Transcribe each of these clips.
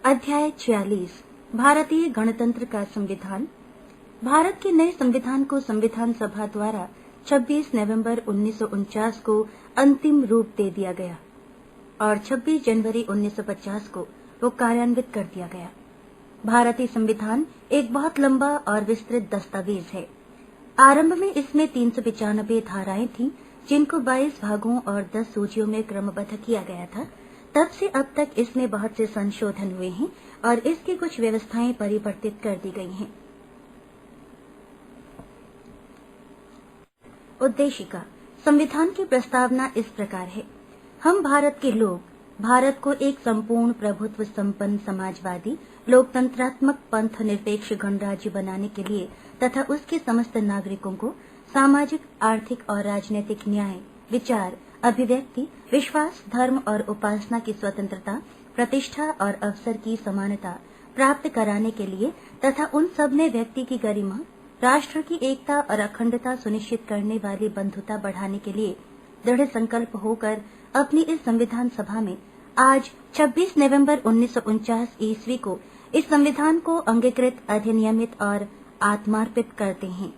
अध्याय 46 भारतीय गणतंत्र का संविधान। भारत के नए संविधान को संविधान सभा द्वारा 26 नवंबर 1949 को अंतिम रूप दे दिया गया और 26 जनवरी 1950 को वो कार्यान्वित कर दिया गया। भारतीय संविधान एक बहुत लंबा और विस्तृत दस्तावेज है। आरंभ में इसमें 395 धाराएं थीं, जिनको 22 भागों और 10 सूचियों में क्रमबद्ध किया गया था। तब से अब तक इसमें बहुत से संशोधन हुए हैं और इसकी कुछ व्यवस्थाएं परिवर्तित कर दी गई हैं। उद्देशिका संविधान की प्रस्तावना इस प्रकार है। हम भारत के लोग भारत को एक संपूर्ण प्रभुत्व संपन्न समाजवादी लोकतंत्रात्मक पंथ निरपेक्ष गणराज्य बनाने के लिए तथा उसके समस्त नागरिकों को सामाजिक, आर्थिक और राजनीतिक न्याय, विचार, अभिव्यक्ति, विश्वास, धर्म और उपासना की स्वतंत्रता, प्रतिष्ठा और अवसर की समानता प्राप्त कराने के लिए तथा उन सब में व्यक्ति की गरिमा, राष्ट्र की एकता और अखंडता सुनिश्चित करने वाली बंधुता बढ़ाने के लिए दृढ़ संकल्प होकर अपनी इस संविधान सभा में आज 26 नवंबर 1949 ईस्वी को इस संविधान को अंगीकृत, अधिनियमित और आत्मार्पित करते हैं।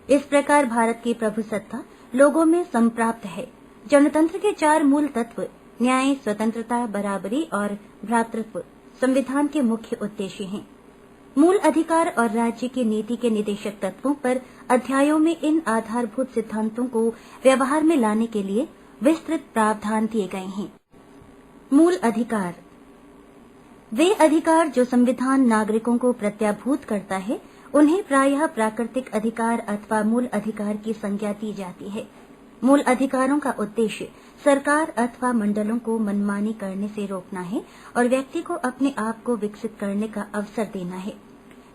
इस प्रकार भारत की प्रभुसत्ता लोगों में संप्राप्त है। जनतंत्र के 4 मूल तत्व न्याय, स्वतंत्रता, बराबरी और भ्रातृत्व संविधान के मुख्य उद्देश्य हैं। मूल अधिकार और राज्य की नीति के निदेशक तत्वों पर अध्यायों में इन आधारभूत सिद्धांतों को व्यवहार में लाने के लिए विस्तृत प्रावधान दिए गए हैं। मूल अधिकार वे अधिकार जो संविधान नागरिकों को प्रत्याभूत करता है, उन्हें प्रायः प्राकृतिक अधिकार अथवा मूल अधिकार की संज्ञा दी जाती है। मूल अधिकारों का उद्देश्य सरकार अथवा मंडलों को मनमानी करने से रोकना है और व्यक्ति को अपने आप को विकसित करने का अवसर देना है।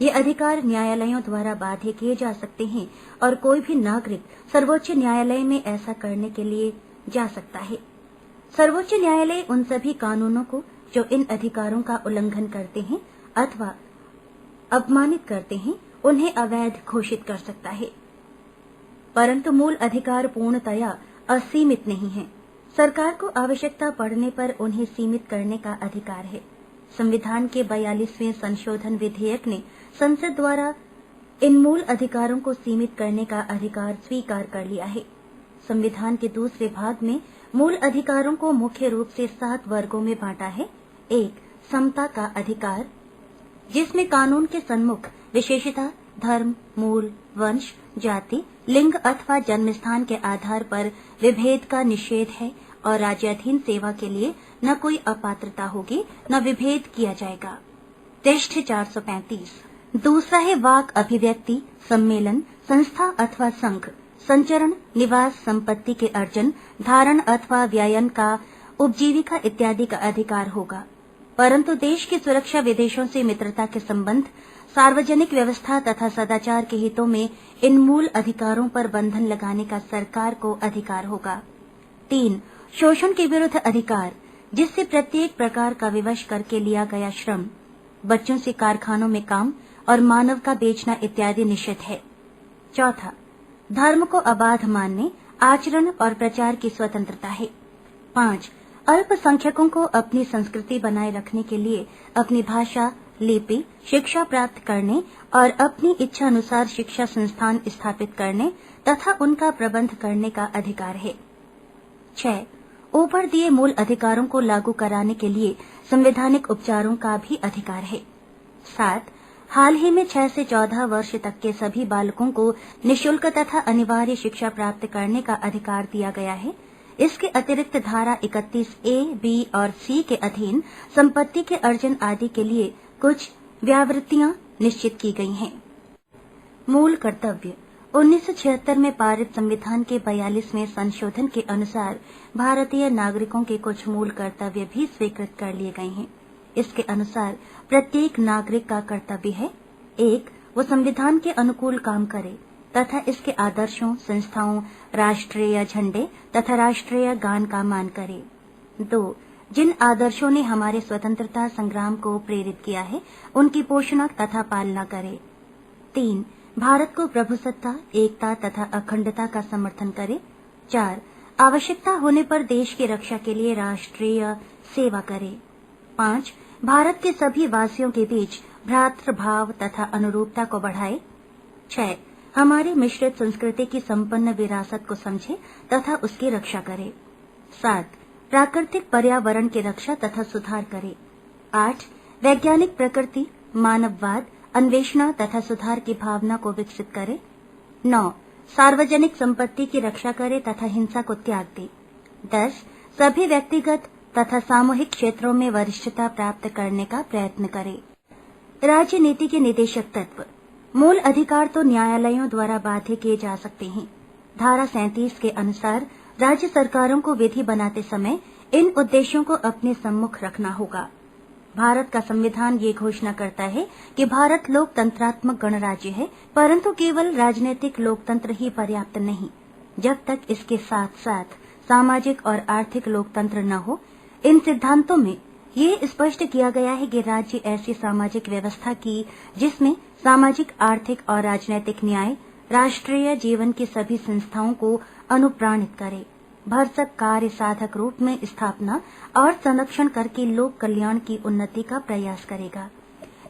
ये अधिकार न्यायालयों द्वारा बाध्य किए जा सकते हैं और कोई भी नागरिक सर्वोच्च न्यायालय में ऐसा करने के लिए जा सकता है। सर्वोच्च न्यायालय उन सभी कानूनों को जो इन अधिकारों का उल्लंघन करते हैं अथवा अपमानित करते हैं, उन्हें अवैध घोषित कर सकता है। परंतु मूल अधिकार पूर्णतया असीमित नहीं है। सरकार को आवश्यकता पड़ने पर उन्हें सीमित करने का अधिकार है। संविधान के 42वें संशोधन विधेयक ने संसद द्वारा इन मूल अधिकारों को सीमित करने का अधिकार स्वीकार कर लिया है। संविधान के दूसरे भाग में मूल अधिकारों को मुख्य रूप से 7 वर्गों में बांटा है। 1. समता का अधिकार, जिसमें कानून के सन्मुख विशेषता, धर्म, मूल, वंश, जाति, लिंग अथवा जन्मस्थान के आधार पर विभेद का निषेध है और राज्याधीन सेवा के लिए न कोई अपात्रता होगी न विभेद किया जाएगा। पृष्ठ 435। दूसरा है वाक अभिव्यक्ति, सम्मेलन, संस्था अथवा संघ, संचरण, निवास, संपत्ति के अर्जन, धारण अथवा व्ययन का, उपजीविका इत्यादि का अधिकार होगा। परंतु देश की सुरक्षा, विदेशों से मित्रता के संबंध, सार्वजनिक व्यवस्था तथा सदाचार के हितों में इन मूल अधिकारों पर बंधन लगाने का सरकार को अधिकार होगा। 3. शोषण के विरुद्ध अधिकार, जिससे प्रत्येक प्रकार का विवश करके लिया गया श्रम, बच्चों से कारखानों में काम और मानव का बेचना इत्यादि निषिद्ध है। 4. धर्म को अबाध मानने, आचरण और प्रचार की स्वतंत्रता है। 5. अल्पसंख्यकों को अपनी संस्कृति बनाए रखने के लिए अपनी भाषा, लिपि, शिक्षा प्राप्त करने और अपनी इच्छा अनुसार शिक्षा संस्थान स्थापित करने तथा उनका प्रबंध करने का अधिकार है। 6. ऊपर दिए मूल अधिकारों को लागू कराने के लिए संवैधानिक उपचारों का भी अधिकार है। 7. हाल ही में 6 से 14 वर्ष तक के सभी बालकों को निःशुल्क तथा अनिवार्य शिक्षा प्राप्त करने का अधिकार दिया गया है। इसके अतिरिक्त धारा 31A, B और C के अधीन संपत्ति के अर्जन आदि के लिए कुछ व्यावृत्तियां निश्चित की गई हैं। मूल कर्तव्य 1976 में पारित संविधान के 42वें संशोधन के अनुसार भारतीय नागरिकों के कुछ मूल कर्तव्य भी स्वीकृत कर लिए गए हैं। इसके अनुसार प्रत्येक नागरिक का कर्तव्य है: 1. वो संविधान के अनुकूल काम करे तथा इसके आदर्शों, संस्थाओं, राष्ट्रीय झंडे तथा राष्ट्रीय गान का मान करे। 2. जिन आदर्शों ने हमारे स्वतंत्रता संग्राम को प्रेरित किया है, उनकी पोषण तथा पालना करे। 3. भारत को प्रभुसत्ता, एकता तथा अखंडता का समर्थन करे। 4. आवश्यकता होने पर देश की रक्षा के लिए राष्ट्रीय सेवा करे। 5. भारत के सभी वासियों के बीच भ्रातृभाव तथा अनुरूपता को बढ़ाए। 6. हमारी मिश्रित संस्कृति की संपन्न विरासत को समझे तथा उसकी रक्षा करे। 7. प्राकृतिक पर्यावरण की रक्षा तथा सुधार करे। 8. वैज्ञानिक प्रकृति, मानववाद, अन्वेषण तथा सुधार की भावना को विकसित करे। 9. सार्वजनिक संपत्ति की रक्षा करे तथा हिंसा को त्याग दे। 10. सभी व्यक्तिगत तथा सामूहिक क्षेत्रों में वरिष्ठता प्राप्त करने का प्रयत्न करे। राज्य नीति के निदेशक तत्व। मूल अधिकार तो न्यायालयों द्वारा बाध्य किए जा सकते हैं। धारा 37 के अनुसार राज्य सरकारों को विधि बनाते समय इन उद्देश्यों को अपने सम्मुख रखना होगा। भारत का संविधान ये घोषणा करता है कि भारत लोकतंत्रात्मक गणराज्य है, परंतु केवल राजनीतिक लोकतंत्र ही पर्याप्त नहीं। जब तक इसके साथ साथ सामाजिक और आर्थिक लोकतंत्र न हो। इन सिद्धांतों में ये स्पष्ट किया गया है कि राज्य ऐसी सामाजिक व्यवस्था की जिसमें सामाजिक, आर्थिक और राजनीतिक न्याय राष्ट्रीय जीवन की सभी संस्थाओं को अनुप्राणित करे, भरसक कार्य साधक रूप में स्थापना और संरक्षण करके लोक कल्याण की उन्नति का प्रयास करेगा।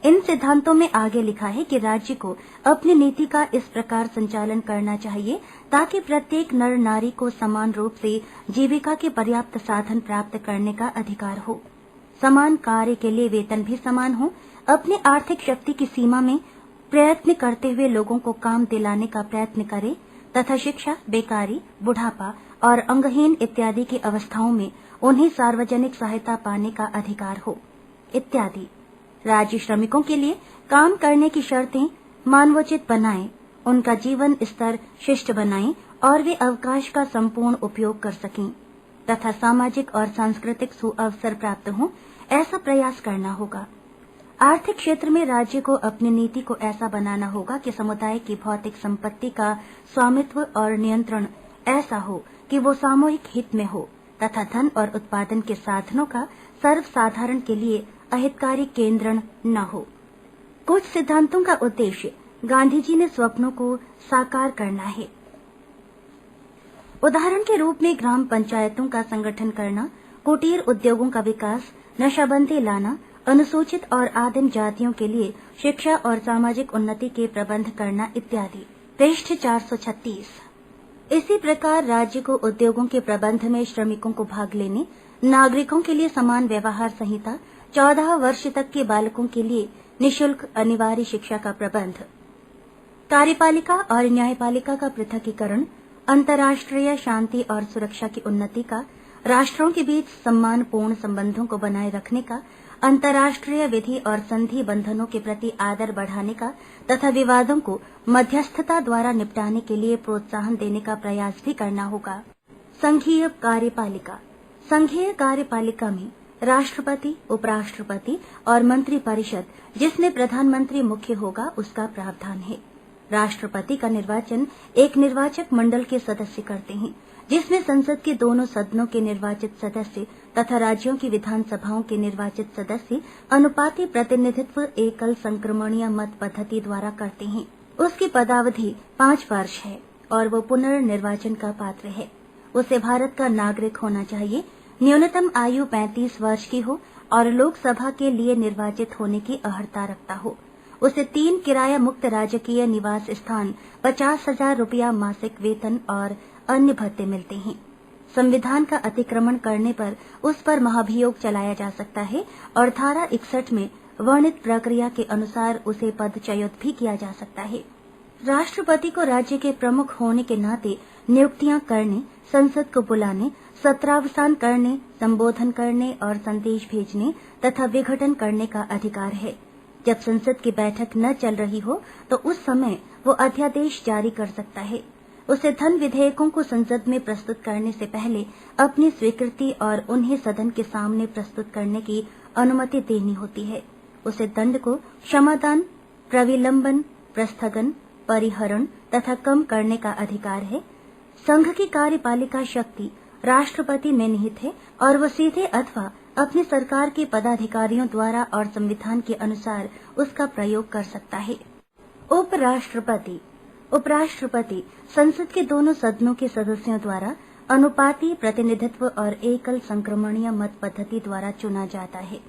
इन सिद्धांतों में आगे लिखा है कि राज्य को अपनी नीति का इस प्रकार संचालन करना चाहिए ताकि प्रत्येक नर नारी को समान रूप से जीविका के पर्याप्त साधन प्राप्त करने का अधिकार हो, समान कार्य के लिए वेतन भी समान हो, अपनी आर्थिक शक्ति की सीमा में प्रयत्न करते हुए लोगों को काम दिलाने का प्रयत्न करे तथा शिक्षा, बेकारी, बुढ़ापा और अंगहीन इत्यादि की अवस्थाओं में उन्हें सार्वजनिक सहायता पाने का अधिकार हो इत्यादि। राज्य श्रमिकों के लिए काम करने की शर्तें मानवोचित बनाएं, उनका जीवन स्तर शिष्ट बनाएं और वे अवकाश का संपूर्ण उपयोग कर सकें तथा सामाजिक और सांस्कृतिक सुअवसर प्राप्त हों, ऐसा प्रयास करना होगा। आर्थिक क्षेत्र में राज्य को अपनी नीति को ऐसा बनाना होगा कि समुदाय की भौतिक संपत्ति का स्वामित्व और नियंत्रण ऐसा हो कि वो सामूहिक हित में हो तथा धन और उत्पादन के साधनों का सर्वसाधारण के लिए अहितकारी केंद्रण न हो। कुछ सिद्धांतों का उद्देश्य गांधी जी ने स्वप्नों को साकार करना है। उदाहरण के रूप में ग्राम पंचायतों का संगठन करना, कुटीर उद्योगों का विकास, नशाबंदी लाना, अनुसूचित और आदिम जातियों के लिए शिक्षा और सामाजिक उन्नति के प्रबंध करना इत्यादि। पृष्ठ 436। इसी प्रकार राज्य को उद्योगों के प्रबंध में श्रमिकों को भाग लेने, नागरिकों के लिए समान व्यवहार संहिता, 14 वर्ष तक के बालकों के लिए निःशुल्क अनिवार्य शिक्षा का प्रबंध, कार्यपालिका और न्यायपालिका का पृथकीकरण, अंतर्राष्ट्रीय शांति और सुरक्षा की उन्नति का, राष्ट्रों के बीच सम्मानपूर्ण संबंधों को बनाए रखने का, अंतर्राष्ट्रीय विधि और संधि बंधनों के प्रति आदर बढ़ाने का तथा विवादों को मध्यस्थता द्वारा निपटाने के लिए प्रोत्साहन देने का प्रयास भी करना होगा। संघीय कार्यपालिका। संघीय कार्यपालिका में राष्ट्रपति, उपराष्ट्रपति और मंत्री परिषद, जिसमें प्रधानमंत्री मुख्य होगा, उसका प्रावधान है। राष्ट्रपति का निर्वाचन एक निर्वाचक मंडल के सदस्य करते हैं, जिसमें संसद के दोनों सदनों के निर्वाचित सदस्य तथा राज्यों की विधानसभाओं के निर्वाचित सदस्य अनुपाती प्रतिनिधित्व एकल संक्रमणीय मत पद्धति द्वारा करते हैं। उसकी पदावधि 5 वर्ष है और वो पुनर्निर्वाचन का पात्र है। उसे भारत का नागरिक होना चाहिए, न्यूनतम आयु 35 वर्ष की हो और लोकसभा के लिए निर्वाचित होने की अर्हता रखता हो। उसे 3 किराया मुक्त राजकीय निवास स्थान, 50,000 रुपया मासिक वेतन और अन्य भत्ते मिलते हैं। संविधान का अतिक्रमण करने पर उस पर महाभियोग चलाया जा सकता है और धारा 61 में वर्णित प्रक्रिया के अनुसार उसे पदच्युत भी किया जा सकता है। राष्ट्रपति को राज्य के प्रमुख होने के नाते नियुक्तियां करने, संसद को बुलाने, सत्रावसान करने, संबोधन करने और संदेश भेजने तथा विघटन करने का अधिकार है। जब संसद की बैठक न चल रही हो तो उस समय वो अध्यादेश जारी कर सकता है। उसे धन विधेयकों को संसद में प्रस्तुत करने से पहले अपनी स्वीकृति और उन्हें सदन के सामने प्रस्तुत करने की अनुमति देनी होती है। उसे दंड को क्षमादान, प्रविलंबन, प्रस्थगन, परिहरण तथा कम करने का अधिकार है। संघ की कार्यपालिका शक्ति राष्ट्रपति में निहित है और वो सीधे अथवा अपनी सरकार के पदाधिकारियों द्वारा और संविधान के अनुसार उसका प्रयोग कर सकता है। उपराष्ट्रपति। उपराष्ट्रपति संसद के दोनों सदनों के सदस्यों द्वारा अनुपाती प्रतिनिधित्व और एकल संक्रमणीय मत पद्धति द्वारा चुना जाता है।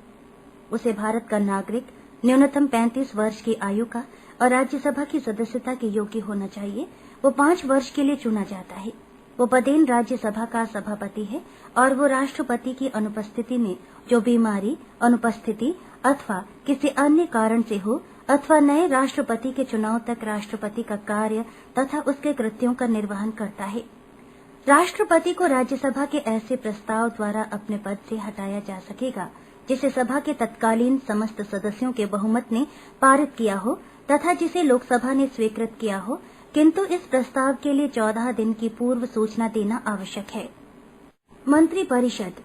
उसे भारत का नागरिक, न्यूनतम 35 वर्ष की आयु का और राज्यसभा की सदस्यता के योग्य होना चाहिए। वो 5 वर्ष के लिए चुना जाता है। वो पदेन राज्यसभा का सभापति है और वो राष्ट्रपति की अनुपस्थिति में जो बीमारी, अनुपस्थिति अथवा किसी अन्य कारण से हो अथवा नए राष्ट्रपति के चुनाव तक राष्ट्रपति का कार्य तथा उसके कृत्यों का निर्वहन करता है। राष्ट्रपति को राज्यसभा के ऐसे प्रस्ताव द्वारा अपने पद से हटाया जा सकेगा जिसे सभा के तत्कालीन समस्त सदस्यों के बहुमत ने पारित किया हो तथा जिसे लोकसभा ने स्वीकृत किया हो, किंतु इस प्रस्ताव के लिए 14 दिन की पूर्व सूचना देना आवश्यक है। मंत्रिपरिषद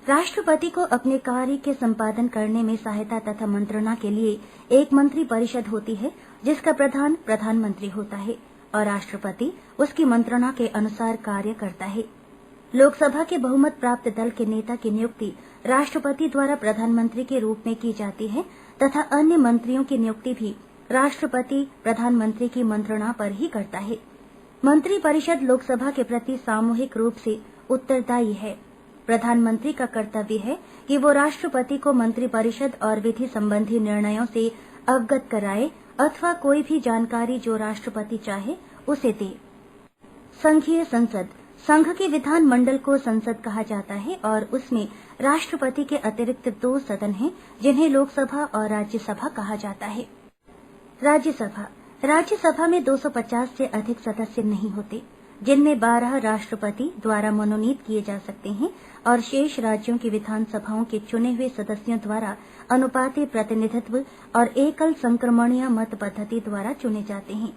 राष्ट्रपति को अपने कार्य के संपादन करने में सहायता तथा मंत्रणा के लिए एक मंत्रिपरिषद होती है जिसका प्रधान प्रधानमंत्री होता है और राष्ट्रपति उसकी मंत्रणा के अनुसार कार्य करता है। लोकसभा के बहुमत प्राप्त दल के नेता की नियुक्ति राष्ट्रपति द्वारा प्रधानमंत्री के रूप में की जाती है तथा अन्य मंत्रियों की नियुक्ति भी राष्ट्रपति प्रधानमंत्री की मंत्रणा पर ही करता है। मंत्रिपरिषद लोकसभा के प्रति सामूहिक रूप से उत्तरदायी है। प्रधानमंत्री का कर्तव्य है कि वो राष्ट्रपति को मंत्रिपरिषद और विधि संबंधी निर्णयों से अवगत कराए अथवा कोई भी जानकारी जो राष्ट्रपति चाहे उसे दे। संघीय संसद संघ के विधान मंडल को संसद कहा जाता है और उसमें राष्ट्रपति के अतिरिक्त 2 सदन हैं जिन्हें लोकसभा और राज्यसभा कहा जाता है। राज्यसभा में 250 से अधिक सदस्य नहीं होते, जिनमें 12 राष्ट्रपति द्वारा मनोनीत किए जा सकते हैं और शेष राज्यों की विधानसभाओं के चुने हुए सदस्यों द्वारा अनुपातीय प्रतिनिधित्व और एकल संक्रमणीय मत पद्धति द्वारा चुने जाते हैं।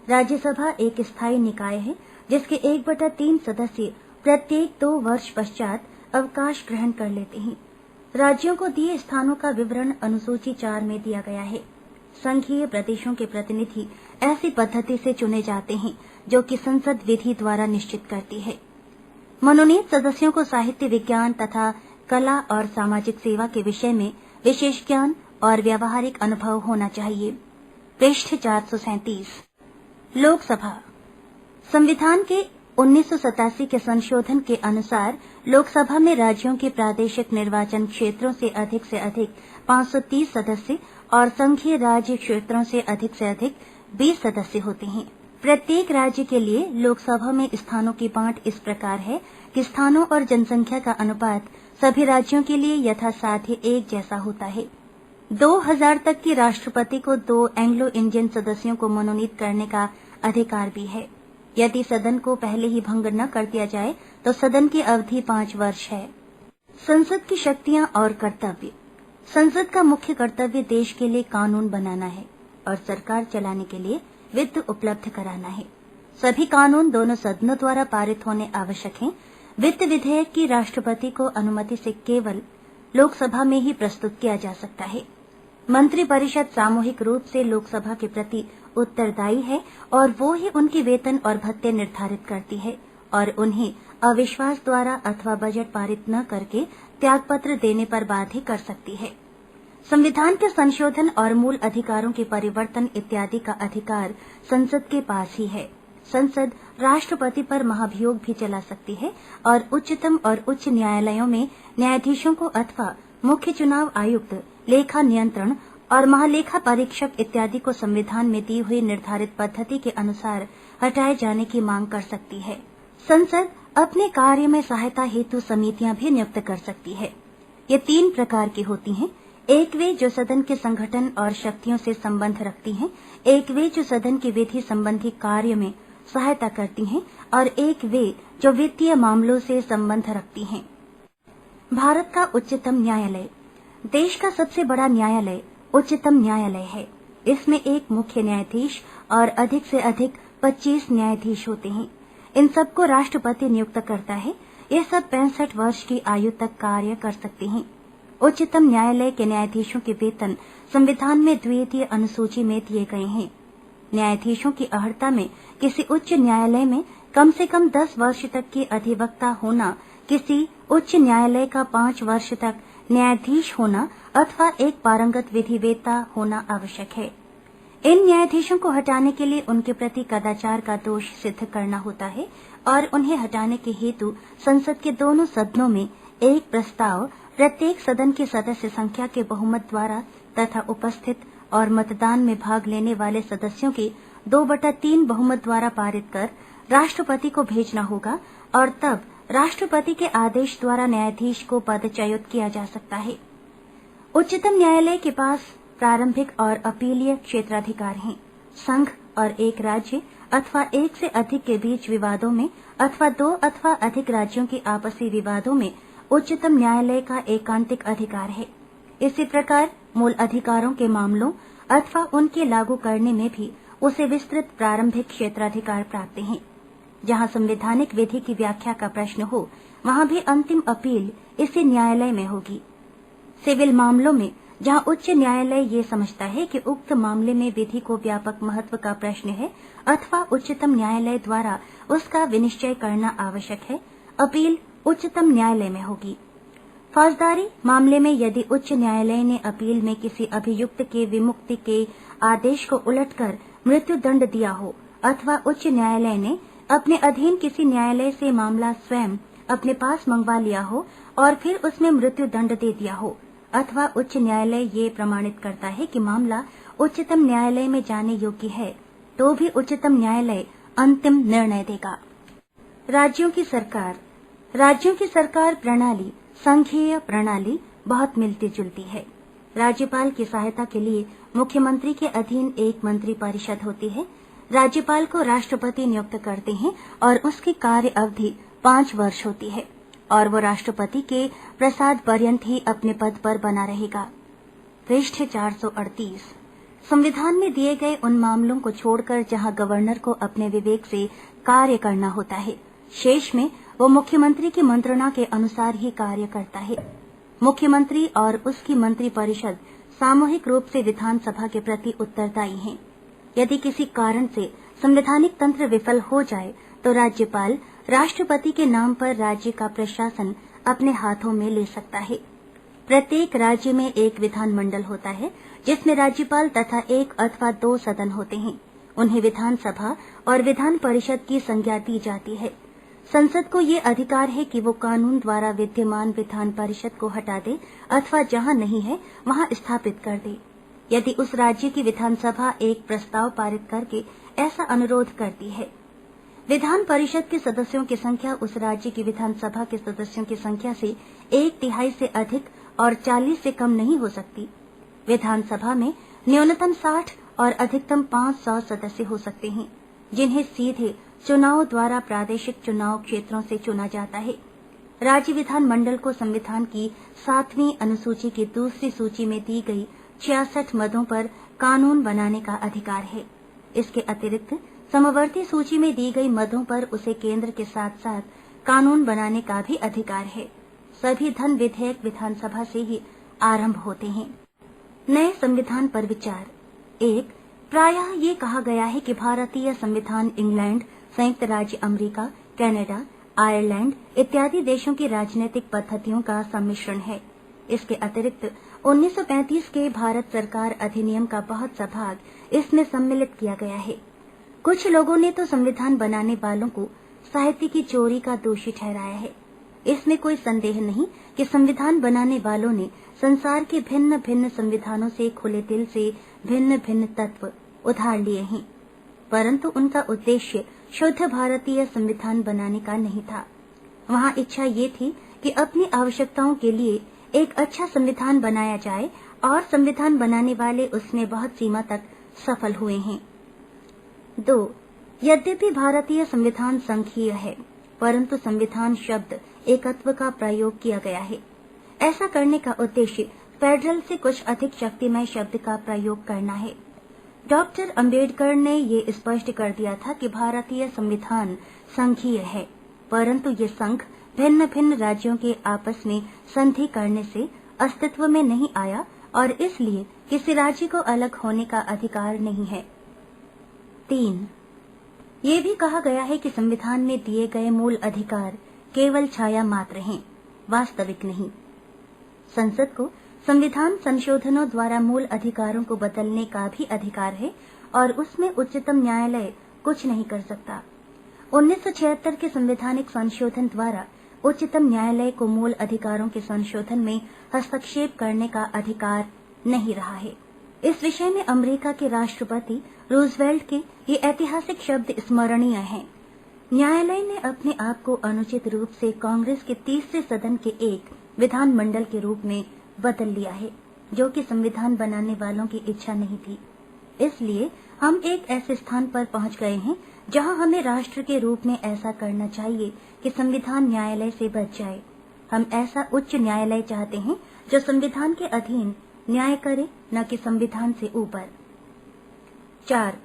राज्यसभा एक स्थायी निकाय है जिसके 1/3 सदस्य प्रत्येक 2 वर्ष पश्चात अवकाश ग्रहण कर लेते हैं। राज्यों को दिए स्थानों का विवरण अनुसूची 4 में दिया गया है। संघीय प्रदेशों के प्रतिनिधि ऐसी पद्धति से चुने जाते हैं जो कि संसद विधि द्वारा निश्चित करती है। मनोनीत सदस्यों को साहित्य, विज्ञान तथा कला और सामाजिक सेवा के विषय में विशेष ज्ञान और व्यावहारिक अनुभव होना चाहिए। पृष्ठ 437। लोकसभा संविधान के 1987 के संशोधन के अनुसार लोकसभा में राज्यों के प्रादेशिक निर्वाचन क्षेत्रों से अधिक 530 सदस्य और संघीय राज्य क्षेत्रों से अधिक 20 सदस्य होते हैं। प्रत्येक राज्य के लिए लोकसभा में स्थानों की बांट इस प्रकार है कि स्थानों और जनसंख्या का अनुपात सभी राज्यों के लिए यथासाध्य एक जैसा होता है। 2000 तक की राष्ट्रपति को 2 एंग्लो इंडियन सदस्यों को मनोनीत करने का अधिकार भी है। यदि सदन को पहले ही भंग न कर दिया जाए तो सदन की अवधि 5 वर्ष है। संसद की शक्तियां और कर्तव्य। संसद का मुख्य कर्तव्य देश के लिए कानून बनाना है और सरकार चलाने के लिए वित्त उपलब्ध कराना है। सभी कानून दोनों सदनों द्वारा पारित होने आवश्यक हैं। वित्त विधेयक की राष्ट्रपति को अनुमति से केवल लोकसभा में ही प्रस्तुत किया जा सकता है। मंत्रिपरिषद सामूहिक रूप से लोकसभा के प्रति उत्तरदायी है और वो ही उनकी वेतन और भत्ते निर्धारित करती है और उन्हें अविश्वास द्वारा अथवा बजट पारित न करके त्यागपत्र देने पर बाध्य कर सकती है। संविधान के संशोधन और मूल अधिकारों के परिवर्तन इत्यादि का अधिकार संसद के पास ही है। संसद राष्ट्रपति पर महाभियोग भी चला सकती है और उच्चतम और उच्च न्यायालयों में न्यायाधीशों को अथवा मुख्य चुनाव आयुक्त, लेखा नियंत्रण और महालेखा परीक्षक इत्यादि को संविधान में दी हुई निर्धारित पद्धति के अनुसार हटाए जाने की मांग कर सकती है। संसद अपने कार्य में सहायता हेतु समितियां भी नियुक्त कर सकती है। ये 3 प्रकार की होती हैं। एक वे जो सदन के संगठन और शक्तियों से संबंध रखती हैं, एक वे जो सदन की विधि संबंधी कार्य में सहायता करती हैं और एक वे जो वित्तीय मामलों से संबंध रखती हैं। भारत का उच्चतम न्यायालय। देश का सबसे बड़ा न्यायालय उच्चतम न्यायालय है। इसमें एक मुख्य न्यायाधीश और अधिक से अधिक 25 न्यायाधीश होते हैं। इन सबको राष्ट्रपति नियुक्त करता है। ये सब 65 वर्ष की आयु तक कार्य कर सकते हैं। उच्चतम न्यायालय के न्यायाधीशों के वेतन संविधान में द्वितीय अनुसूची में दिए गए हैं। न्यायाधीशों की अर्हता में किसी उच्च न्यायालय में कम से कम 10 वर्ष तक की अधिवक्ता होना, किसी उच्च न्यायालय का 5 वर्ष तक न्यायाधीश होना अथवा एक पारंगत विधिवेत्ता होना आवश्यक है। इन न्यायाधीशों को हटाने के लिए उनके प्रति कदाचार का दोष सिद्ध करना होता है और उन्हें हटाने के हेतु संसद के दोनों सदनों में एक प्रस्ताव प्रत्येक सदन की सदस्य संख्या के बहुमत द्वारा तथा उपस्थित और मतदान में भाग लेने वाले सदस्यों के 2/3 बहुमत द्वारा पारित कर राष्ट्रपति को भेजना होगा और तब राष्ट्रपति के आदेश द्वारा न्यायाधीश को पदच्युत किया जा सकता है। उच्चतम न्यायालय के पास प्रारंभिक और अपीलीय क्षेत्राधिकार हैं। संघ और एक राज्य अथवा एक से अधिक के बीच विवादों में अथवा 2 अथवा अधिक राज्यों के आपसी विवादों में उच्चतम न्यायालय का एकांतिक अधिकार है। इसी प्रकार मूल अधिकारों के मामलों अथवा उनके लागू करने में भी उसे विस्तृत प्रारंभिक क्षेत्राधिकार प्राप्त हैं। जहां संवैधानिक विधि की व्याख्या का प्रश्न हो, वहां भी अंतिम अपील इसी न्यायालय में होगी। सिविल मामलों में जहां उच्च न्यायालय ये समझता है कि उक्त मामले में विधि को व्यापक महत्व का प्रश्न है अथवा उच्चतम न्यायालय द्वारा उसका विनिश्चय करना आवश्यक है, अपील उच्चतम न्यायालय में होगी। फौजदारी मामले में यदि उच्च न्यायालय ने अपील में किसी अभियुक्त के विमुक्ति के आदेश को उलटकर मृत्यु दंड दिया हो अथवा उच्च न्यायालय ने अपने अधीन किसी न्यायालय से मामला स्वयं अपने पास मंगवा लिया हो और फिर उसमें मृत्यु दंड दे दिया हो अथवा उच्च न्यायालय ये प्रमाणित करता है कि मामला उच्चतम न्यायालय में जाने योग्य है, तो भी उच्चतम न्यायालय अंतिम निर्णय देगा। राज्यों की सरकार प्रणाली संघीय प्रणाली बहुत मिलती जुलती है। राज्यपाल की सहायता के लिए मुख्यमंत्री के अधीन एक मंत्री परिषद होती है। राज्यपाल को राष्ट्रपति नियुक्त करते हैं और उसकी कार्य अवधि 5 वर्ष होती है और वो राष्ट्रपति के प्रसाद पर्यंत ही अपने पद पर बना रहेगा। पृष्ठ 438। संविधान में दिए गए उन मामलों को छोड़कर जहां गवर्नर को अपने विवेक से कार्य करना होता है, शेष में वो मुख्यमंत्री की मंत्रणा के अनुसार ही कार्य करता है। मुख्यमंत्री और उसकी मंत्री परिषद सामूहिक रूप से विधानसभा के प्रति उत्तरदायी हैं। यदि किसी कारण से संवैधानिक तंत्र विफल हो जाए तो राज्यपाल राष्ट्रपति के नाम पर राज्य का प्रशासन अपने हाथों में ले सकता है। प्रत्येक राज्य में एक विधानमंडल होता है जिसमें राज्यपाल तथा 1 अथवा 2 सदन होते हैं। उन्हें विधानसभा और विधान परिषद की संज्ञा दी जाती है। संसद को ये अधिकार है कि वो कानून द्वारा विद्यमान विधान परिषद को हटा दे अथवा जहां नहीं है वहां स्थापित कर दे। यदि उस राज्य की विधानसभा एक प्रस्ताव पारित करके ऐसा अनुरोध करती है, विधान परिषद के सदस्यों की संख्या उस राज्य की विधानसभा के सदस्यों की संख्या से 1/3 से अधिक और 40 से कम नहीं हो सकती। विधानसभा में न्यूनतम 60 और अधिकतम 500 सदस्य हो सकते हैं, जिन्हें सीधे चुनाव द्वारा प्रादेशिक चुनाव क्षेत्रों से चुना जाता है। राज्य विधान मंडल को संविधान की 7वीं अनुसूची की दूसरी सूची में दी गई 66 मदों पर कानून बनाने का अधिकार है। इसके अतिरिक्त समवर्ती सूची में दी गई मदों पर उसे केंद्र के साथ साथ कानून बनाने का भी अधिकार है। सभी धन विधेयक विधानसभा से ही आरंभ होते हैं। नए संविधान पर विचार। 1. प्रायः ये कहा गया है कि भारतीय संविधान इंग्लैंड, संयुक्त राज्य अमेरिका, कनाडा, आयरलैंड इत्यादि देशों की राजनीतिक पद्धतियों का सम्मिश्रण है। इसके अतिरिक्त 1935 के भारत सरकार अधिनियम का बहुत सा भाग इसमें सम्मिलित किया गया है। कुछ लोगों ने तो संविधान बनाने वालों को साहित्य की चोरी का दोषी ठहराया है। इसमें कोई संदेह नहीं कि संविधान बनाने वालों ने संसार के भिन्न भिन्न संविधानों से खुले दिल से भिन्न भिन्न तत्व उधार लिए हैं, परंतु उनका उद्देश्य शुद्ध भारतीय संविधान बनाने का नहीं था। वहाँ इच्छा ये थी कि अपनी आवश्यकताओं के लिए एक अच्छा संविधान बनाया जाए और संविधान बनाने वाले उसमें बहुत सीमा तक सफल हुए हैं। 2. यद्यपि भारतीय संविधान संघीय है, परंतु संविधान शब्द एकत्व का प्रयोग किया गया है। ऐसा करने का उद्देश्य फेडरल से कुछ अधिक शक्तिमय शब्द का प्रयोग करना है। डॉक्टर अंबेडकर ने ये स्पष्ट कर दिया था कि भारतीय संविधान संघीय है, परंतु ये संघ भिन्न भिन्न राज्यों के आपस में संधि करने से अस्तित्व में नहीं आया और इसलिए किसी राज्य को अलग होने का अधिकार नहीं है। 3. ये भी कहा गया है कि संविधान में दिए गए मूल अधिकार केवल छाया मात्र हैं, वास्तविक नहीं। संसद को संविधान संशोधनों द्वारा मूल अधिकारों को बदलने का भी अधिकार है और उसमें उच्चतम न्यायालय कुछ नहीं कर सकता। 1976 के संवैधानिक संशोधन द्वारा उच्चतम न्यायालय को मूल अधिकारों के संशोधन में हस्तक्षेप करने का अधिकार नहीं रहा है। इस विषय में अमेरिका के राष्ट्रपति रूजवेल्ट के ये ऐतिहासिक शब्द स्मरणीय हैं। न्यायालय ने अपने आप को अनुचित रूप से कांग्रेस के तीसरे सदन के एक विधानमंडल के रूप में बदल लिया है, जो कि संविधान बनाने वालों की इच्छा नहीं थी। इसलिए हम एक ऐसे स्थान पर पहुंच गए हैं जहां हमें राष्ट्र के रूप में ऐसा करना चाहिए कि संविधान न्यायालय से बच जाए। हम ऐसा उच्च न्यायालय चाहते हैं जो संविधान के अधीन न्याय करे, न कि संविधान से ऊपर। 4.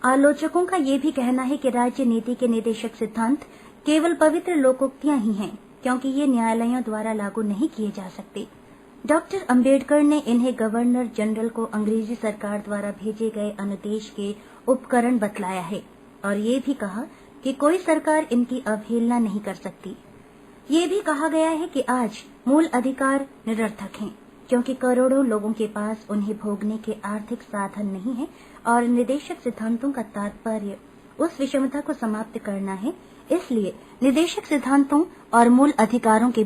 आलोचकों का ये भी कहना है कि राज्य नीति के निदेशक सिद्धांत केवल पवित्र लोकोक्तियां ही हैं, क्योंकि ये न्यायालयों द्वारा लागू नहीं किए जा सकते। डॉक्टर अंबेडकर ने इन्हें गवर्नर जनरल को अंग्रेजी सरकार द्वारा भेजे गए अनुदेश के उपकरण बतलाया है और ये भी कहा कि कोई सरकार इनकी अवहेलना नहीं कर सकती। ये भी कहा गया है कि आज मूल अधिकार निरर्थक हैं, क्योंकि करोड़ों लोगों के पास उन्हें भोगने के आर्थिक साधन नहीं है और निदेशक सिद्धांतों का तात्पर्य उस विषमता को समाप्त करना है। इसलिए निदेशक सिद्धांतों और मूल अधिकारों के